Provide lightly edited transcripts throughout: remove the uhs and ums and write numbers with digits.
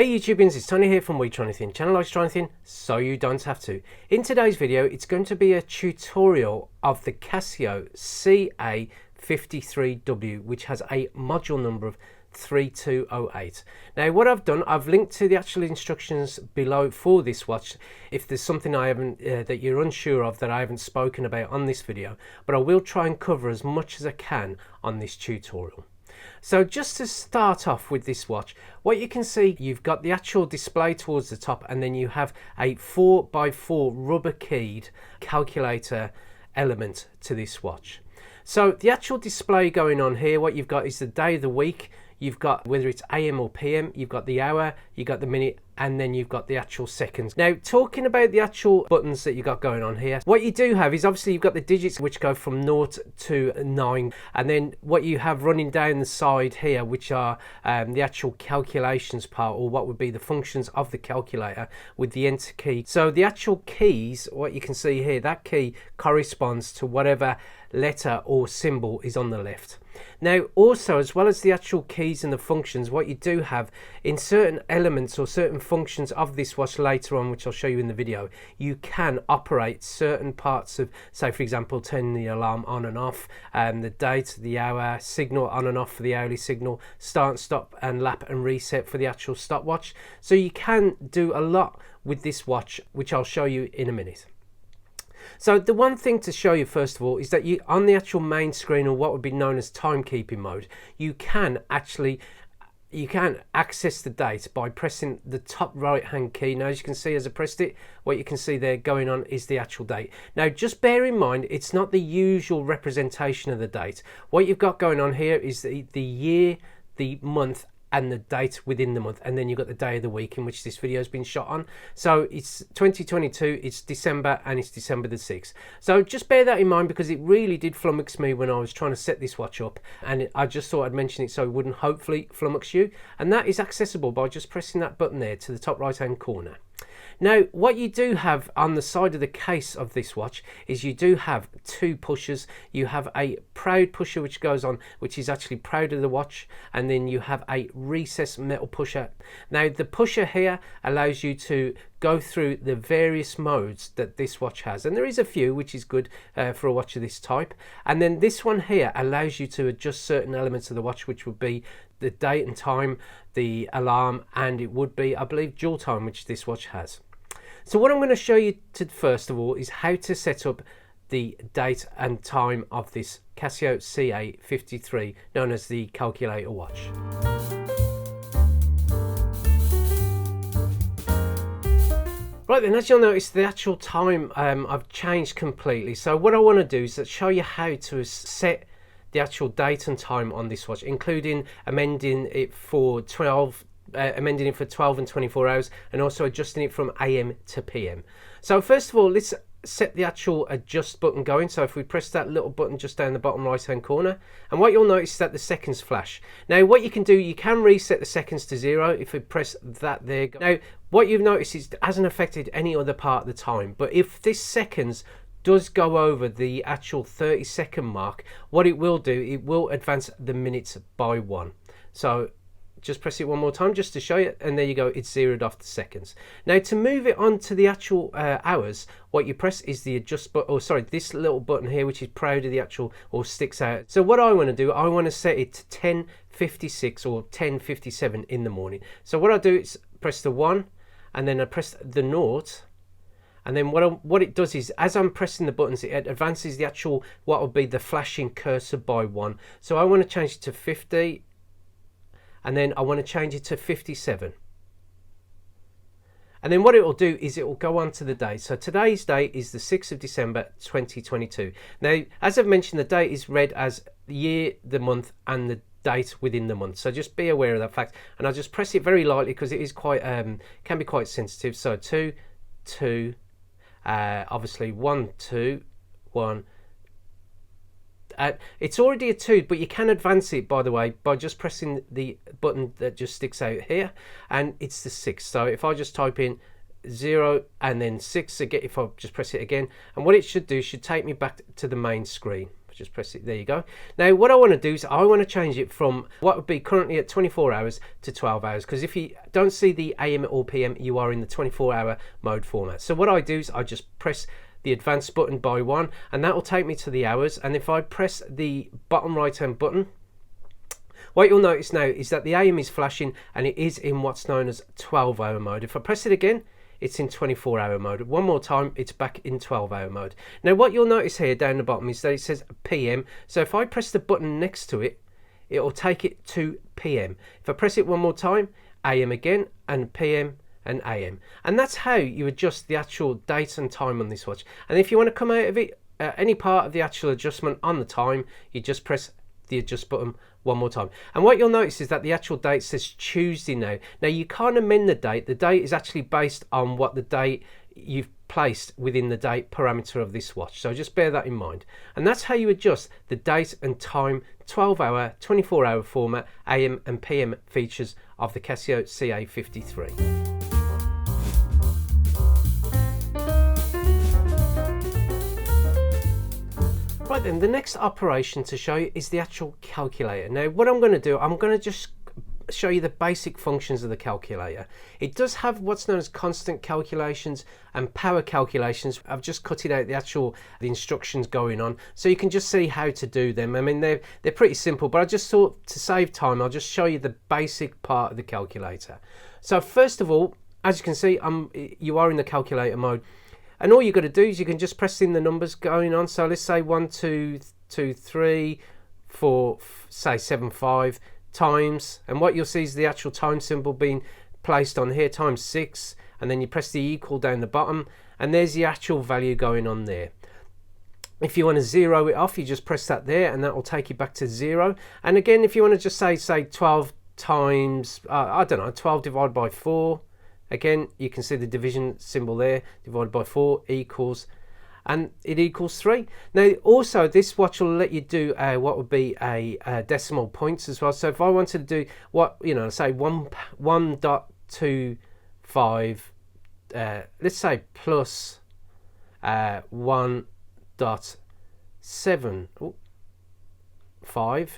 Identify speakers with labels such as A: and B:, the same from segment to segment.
A: Hey YouTubians, it's Tony here from We Try Anything. Channelise Try Anything so you don't have to. In today's video, it's going to be a tutorial of the Casio CA-53W, which has a module number of 3208. Now what I've done, I've linked to the actual instructions below for this watch if there's something I haven't that you're unsure of that I haven't spoken about on this video, but I will try and cover as much as I can on this tutorial. So just to start off with this watch, what you can see, you've got the actual display towards the top, and then you have a 4x4 rubber keyed calculator element to this watch. So the actual display going on here, what you've got is the day of the week. You've got whether it's AM or PM, you've got the hour, you've got the minute, and then you've got the actual seconds. Now, talking about the actual buttons that you got going on here, what you do have is obviously you've got the digits which go from 0 to 9, and then what you have running down the side here, which are the actual calculations part, or what would be the functions of the calculator with the enter key. So the actual keys, what you can see here, that key corresponds to whatever letter or symbol is on the left. Now also, as well as the actual keys and the functions, what you do have in certain elements or certain functions of this watch later on, which I'll show you in the video, you can operate certain parts of, say for example, turning the alarm on and off, the date, the hour, signal on and off for the hourly signal, start and stop and lap and reset for the actual stopwatch. So you can do a lot with this watch, which I'll show you in a minute. So the one thing to show you first of all is that you, on the actual main screen, or what would be known as timekeeping mode, you can access the date by pressing the top right hand key. Now as you can see, as I pressed it, what you can see there going on is the actual date. Now just bear in mind, it's not the usual representation of the date. What you've got going on here is the year, the month, and the date within the month, and then you've got the day of the week in which this video has been shot on. So it's 2022, it's December, and it's December the 6th. So just bear that in mind, because it really did flummox me when I was trying to set this watch up, and I just thought I'd mention it so it wouldn't hopefully flummox you. And that is accessible by just pressing that button there to the top right hand corner. Now what you do have on the side of the case of this watch is you do have two pushers. You have a proud pusher which goes on, which is actually proud of the watch, and then you have a recessed metal pusher. Now the pusher here allows you to go through the various modes that this watch has, and there is a few, which is good for a watch of this type. And then this one here allows you to adjust certain elements of the watch, which would be the date and time, the alarm, and it would be, I believe, dual time, which this watch has. So what I'm going to show you first of all is how to set up the date and time of this Casio CA-53, known as the Calculator Watch. Right then, as you'll notice, the actual time I've changed completely. So what I want to do is show you how to set the actual date and time on this watch, including amending it for 12 and 24 hours, and also adjusting it from AM to PM. So first of all, let's set the actual adjust button going. So if we press that little button just down the bottom right hand corner, and what you'll notice is that the seconds flash. Now what you can do, you can reset the seconds to 0 if we press that there. Now what you've noticed is it hasn't affected any other part of the time, but if this seconds does go over the actual 30-second mark, what it will do, it will advance the minutes by 1. So just press it one more time just to show you, and there you go, it's zeroed off the seconds. Now to move it on to the actual hours, what you press is the adjust button, or sorry, this little button here, which is proud of the actual, or sticks out. So what I want to do, I want to set it to 10:56 or 10:57 in the morning. So what I do is press the 1, and then I press the 0, and then what it does is, as I'm pressing the buttons, it advances the actual, what would be the flashing cursor by 1. So I want to change it to 50, and then I want to change it to 57. And then what it will do is it will go on to the date. So today's date is the 6th of December 2022. Now, as I've mentioned, the date is read as the year, the month, and the date within the month. So just be aware of that fact. And I'll just press it very lightly because it is quite can be quite sensitive. So 2 2, obviously 1 2 1. It's already a 2, but you can advance it, by the way, by just pressing the button that just sticks out here, and it's the 6. So if I just type in 0 and then 6 again, if I just press it again, and what it should do, should take me back to the main screen. just press it, there you go. Now what I want to do is I want to change it from what would be currently at 24 hours to 12 hours, because if you don't see the AM or PM, you are in the 24-hour mode format. So what I do is I just press the advanced button by one, and that will take me to the hours. And if I press the bottom right hand button, what you'll notice now is that the AM is flashing and it is in what's known as 12-hour mode. If I press it again, it's in 24-hour mode. One more time, it's back in 12-hour mode. Now what you'll notice here down the bottom is that it says PM. So if I press the button next to it, it will take it to PM. If I press it one more time, AM again, and PM and AM. And that's how you adjust the actual date and time on this watch. And if you want to come out of it, any part of the actual adjustment on the time, you just press the adjust button one more time. And what you'll notice is that the actual date says Tuesday now. Now you can't amend the date. The date is actually based on what the date you've placed within the date parameter of this watch. So just bear that in mind. And that's how you adjust the date and time, 12-hour, 24-hour format, AM and PM features of the Casio CA-53. Right then, the next operation to show you is the actual calculator. Now what I'm going to do, I'm going to just show you the basic functions of the calculator. It does have what's known as constant calculations and power calculations. I've just cut it out the instructions going on, so you can just see how to do them. I mean, they're pretty simple, but I just thought to save time, I'll just show you the basic part of the calculator. So first of all, as you can see, you are in the calculator mode. And all you've got to do is you can just press in the numbers going on. So let's say 1, 2, 2, 3, 4, say 7, 5 times. And what you'll see is the actual time symbol being placed on here, times 6. And then you press the equal down the bottom. And there's the actual value going on there. If you want to zero it off, you just press that there and that will take you back to 0. And again, if you want to just say 12 times, I don't know, 12 divided by 4. Again, you can see the division symbol there, divided by 4 equals, and it equals 3. Now, also, this watch will let you do what would be a decimal points as well. So if I wanted to do say 1.25, let's say plus 1.75.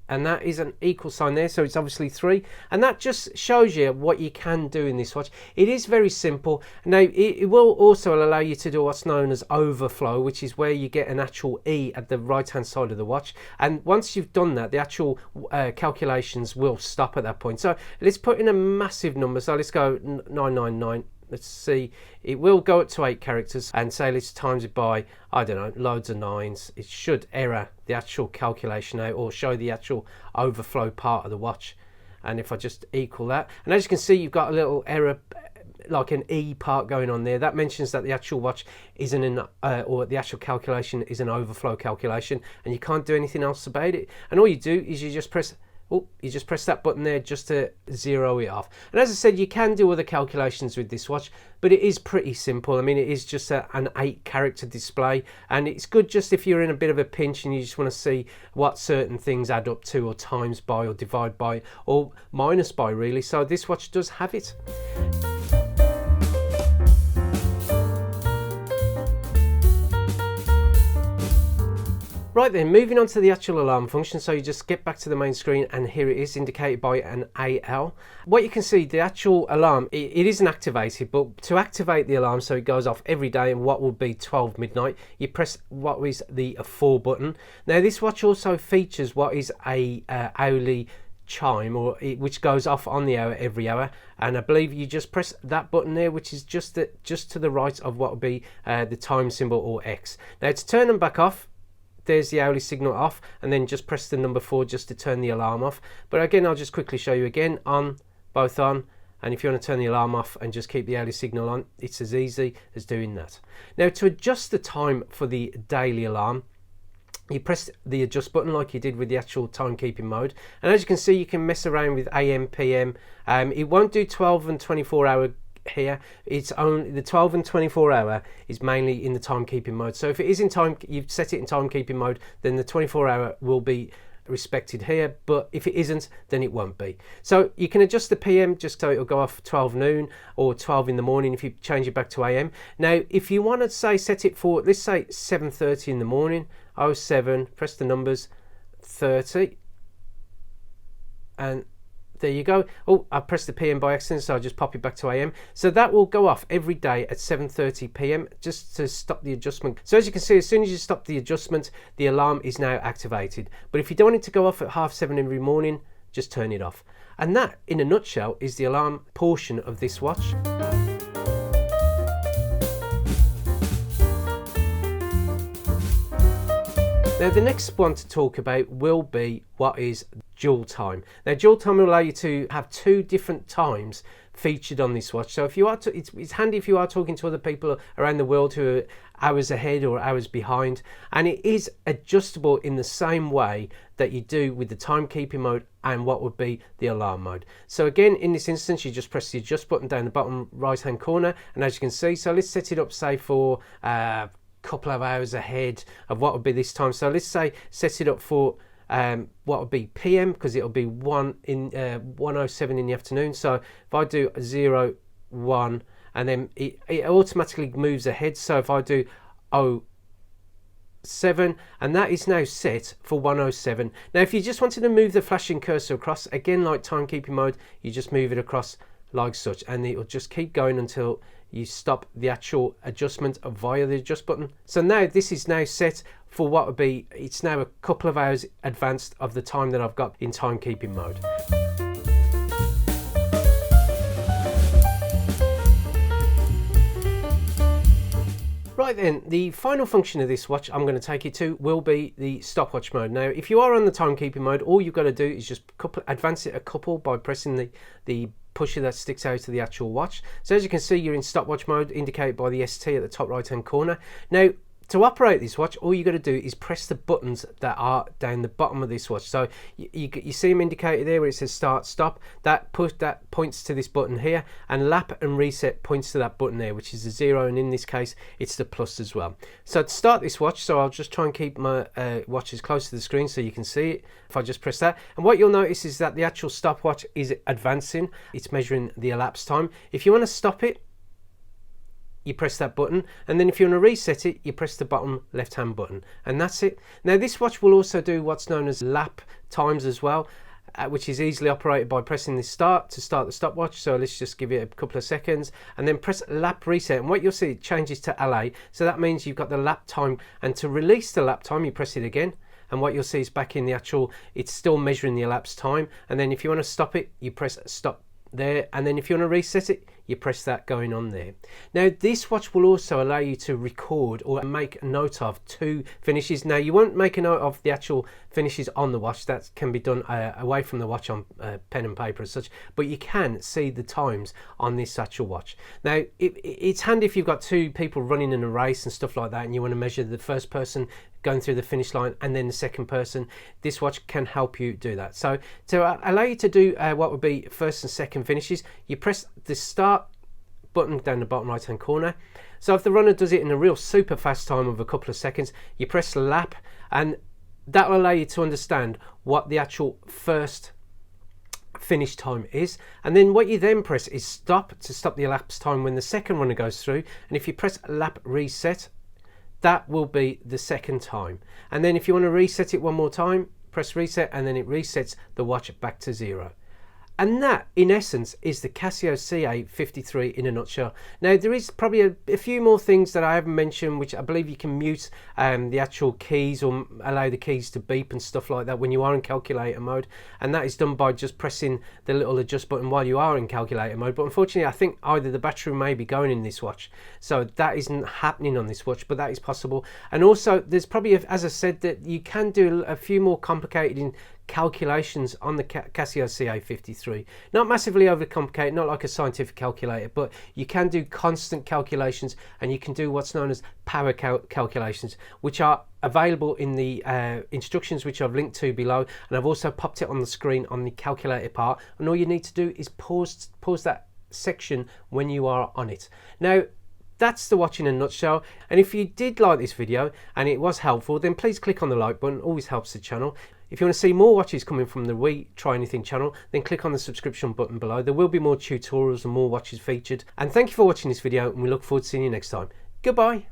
A: And that is an equal sign there, so it's obviously 3, and that just shows you what you can do in this watch. It is very simple. Now it will also allow you to do what's known as overflow, which is where you get an actual E at the right hand side of the watch, and once you've done that, the actual calculations will stop at that point. So let's put in a massive number, so let's go 999. Let's see, it will go up to 8 characters, and say let's times it by, I don't know, loads of 9s. It should error the actual calculation out or show the actual overflow part of the watch. And if I just equal that, and as you can see, you've got a little error, like an E part going on there. That mentions that the actual watch isn't in, or the actual calculation is an overflow calculation, and you can't do anything else about it. And all you do is you just press that button there just to zero it off. And as I said, you can do other calculations with this watch, but it is pretty simple. I mean, it is just an 8-character display, and it's good just if you're in a bit of a pinch and you just want to see what certain things add up to, or times by, or divide by, or minus by, really. So this watch does have it. Right then, moving on to the actual alarm function. So you just get back to the main screen, and here it is indicated by an AL. What you can see, the actual alarm, it isn't activated, but to activate the alarm so it goes off every day and what would be 12 midnight, you press what is the 4 button. Now this watch also features what is a hourly chime, which goes off on the hour every hour, and I believe you just press that button there, which is just to the right of what would be the time symbol, or X. Now to turn them back off, there's the hourly signal off, and then just press the number 4 just to turn the alarm off. But again, I'll just quickly show you again, on, both on, and if you want to turn the alarm off and just keep the hourly signal on, it's as easy as doing that. Now to adjust the time for the daily alarm, you press the adjust button like you did with the actual timekeeping mode, and as you can see, you can mess around with AM, PM. It won't do 12 and 24 hour here. It's only the 12 and 24 hour is mainly in the timekeeping mode. So if it is in time, you've set it in timekeeping mode, then the 24 hour will be respected here, but if it isn't, then it won't be. So you can adjust the PM just so it'll go off 12 noon or 12 in the morning if you change it back to AM. Now if you want to say set it for, let's say 7:30 in the morning, 07, press the numbers, 30, and there you go. Oh, I pressed the PM by accident, so I'll just pop it back to AM. So that will go off every day at 7:30 PM just to stop the adjustment. So as you can see, as soon as you stop the adjustment, the alarm is now activated. But if you don't want it to go off at 7:30 every morning, just turn it off. And that, in a nutshell, is the alarm portion of this watch. Now the next one to talk about will be what is dual time. Now dual time will allow you to have two different times featured on this watch. So if you are it's handy if you are talking to other people around the world who are hours ahead or hours behind, and it is adjustable in the same way that you do with the timekeeping mode and what would be the alarm mode. So again, in this instance, you just press the adjust button down the bottom right hand corner, and as you can see, so let's set it up, say for couple of hours ahead of what would be this time. So let's say set it up for what would be PM, because it'll be 1:07 in the afternoon. So if I do 01, and then it automatically moves ahead. So if I do 07, and that is now set for 1:07. Now if you just wanted to move the flashing cursor across, again like timekeeping mode, you just move it across like such, and it will just keep going until you stop the actual adjustment via the adjust button. So now this is now set for what would be, it's now a couple of hours advanced of the time that I've got in timekeeping mode. Right then, the final function of this watch I'm going to take you to will be the stopwatch mode. Now if you are on the timekeeping mode, all you've got to do is just advance it a couple by pressing the pusher that sticks out of the actual watch. So as you can see, you're in stopwatch mode, indicated by the ST at the top right hand corner. Now to operate this watch, all you got to do is press the buttons that are down the bottom of this watch. So you see them indicated there where it says start, stop. That points to this button here, and lap and reset points to that button there, which is the 0, and in this case it's the plus as well. So to start this watch, so I'll just try and keep my watch as close to the screen so you can see it. If I just press that, and what you'll notice is that the actual stopwatch is advancing. It's measuring the elapsed time. If you want to stop it, you press that button, and then if you want to reset it, you press the bottom left hand button, and that's it. Now this watch will also do what's known as lap times as well, which is easily operated by pressing the start to start the stopwatch. So let's just give it a couple of seconds and then press lap reset, and what you'll see, it changes to LA, so that means you've got the lap time, and to release the lap time you press it again, and what you'll see is back in the actual, it's still measuring the elapsed time, and then if you want to stop it, you press stop there, and then if you want to reset it, you press that going on there. Now this watch will also allow you to record or make a note of two finishes. Now you won't make a note of the actual finishes on the watch, that can be done away from the watch on pen and paper as such, but you can see the times on this actual watch. Now it's handy if you've got two people running in a race and stuff like that, and you want to measure the first person going through the finish line and then the second person. This watch can help you do that. So to allow you to do what would be first and second finishes, you press the start button down the bottom right hand corner. So if the runner does it in a real super fast time of a couple of seconds, you press lap, and that will allow you to understand what the actual first finish time is, and then what you then press is stop to stop the elapsed time when the second runner goes through, and if you press lap reset, that will be the second time, and then if you want to reset it one more time, press reset, and then it resets the watch back to 0. And that, in essence, is the Casio CA-53 in a nutshell. Now, there is probably a few more things that I haven't mentioned, which I believe you can mute the actual keys or allow the keys to beep and stuff like that when you are in calculator mode. And that is done by just pressing the little adjust button while you are in calculator mode. But unfortunately, I think either the battery may be going in this watch. So that isn't happening on this watch, but that is possible. And also, there's probably, as I said, that you can do a few more complicated calculations on the Casio CA-53. Not massively overcomplicated, not like a scientific calculator, but you can do constant calculations, and you can do what's known as power calculations, which are available in the instructions which I've linked to below, and I've also popped it on the screen on the calculator part, and all you need to do is pause that section when you are on it. Now, that's the watch in a nutshell, and if you did like this video and it was helpful, then please click on the like button, always helps the channel. If you want to see more watches coming from the We Try Anything channel, then click on the subscription button below. There will be more tutorials and more watches featured. And thank you for watching this video, and we look forward to seeing you next time. Goodbye.